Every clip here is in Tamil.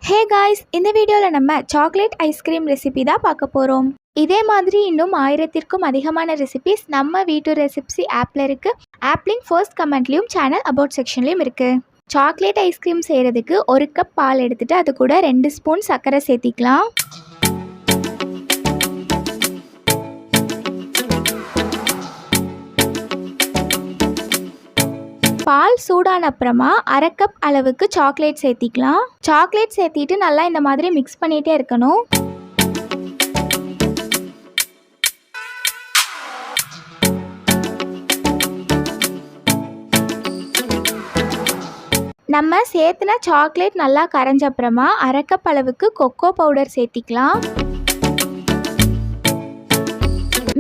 ஹே காய்ஸ், இந்த வீடியோவில் நம்ம சாக்லேட் ஐஸ்கிரீம் ரெசிபி தான் பார்க்க போகிறோம். இதே மாதிரி இன்னும் 1000க்கும் அதிகமான ரெசிபிஸ் நம்ம வீட்டு ரெசிப்ஸி ஆப்பில் இருக்குது. ஆப் லிங்க் ஃபர்ஸ்ட் கமெண்ட்லேயும் சேனல் அபவுட் செக்ஷன்லேயும் இருக்குது. சாக்லேட் ஐஸ்கிரீம் செய்கிறதுக்கு 1 கப் பால் எடுத்துகிட்டு அது கூட 2 ஸ்பூன் சர்க்கரை சேர்த்திக்கலாம். பால் சூடான அப்புறமா 1/2 கப் அளவுக்கு சாக்லேட் சேர்த்திக்கலாம். சாக்லேட் சேர்த்திட்டு நல்லா இந்த மாதிரி மிக்ஸ் பண்ணிகிட்டே இருக்கணும். நம்ம சேர்த்துன சாக்லேட் நல்லா கரைஞ்ச அப்புறமா 1/2 கப் அளவுக்கு கொக்கோ பவுடர் சேர்த்திக்கலாம்.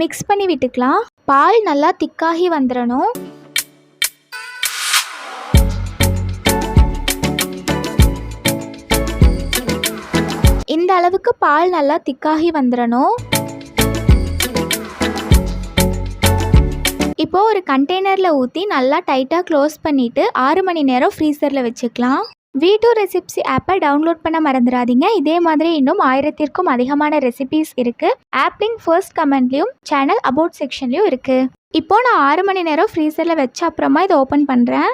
மிக்ஸ் பண்ணி விட்டுக்கலாம். பால் நல்லா திக்காகி வந்துடணும். இந்த அளவுக்கு பால் நல்லா திக்காகி வந்துடணும். இப்போ ஒரு கண்டெய்னரில் ஊற்றி நல்லா டைட்டாக க்ளோஸ் பண்ணிவிட்டு 6 மணி நேரம் ஃப்ரீசரில் வச்சுக்கலாம். வீட்டு ரெசிப்ஸி ஆப்பை டவுன்லோட் பண்ண மறந்துடாதீங்க. இதே மாதிரி இன்னும் 1000க்கும் அதிகமான ரெசிபிஸ் இருக்குது. ஆப் லிங்க் ஃபர்ஸ்ட் கமெண்ட்லேயும் சேனல் அபவுட் செக்ஷன்லேயும் இருக்குது. இப்போது நான் 6 மணி நேரம் ஃப்ரீசரில் வச்ச அப்புறமா இதை ஓப்பன் பண்ணுறேன்.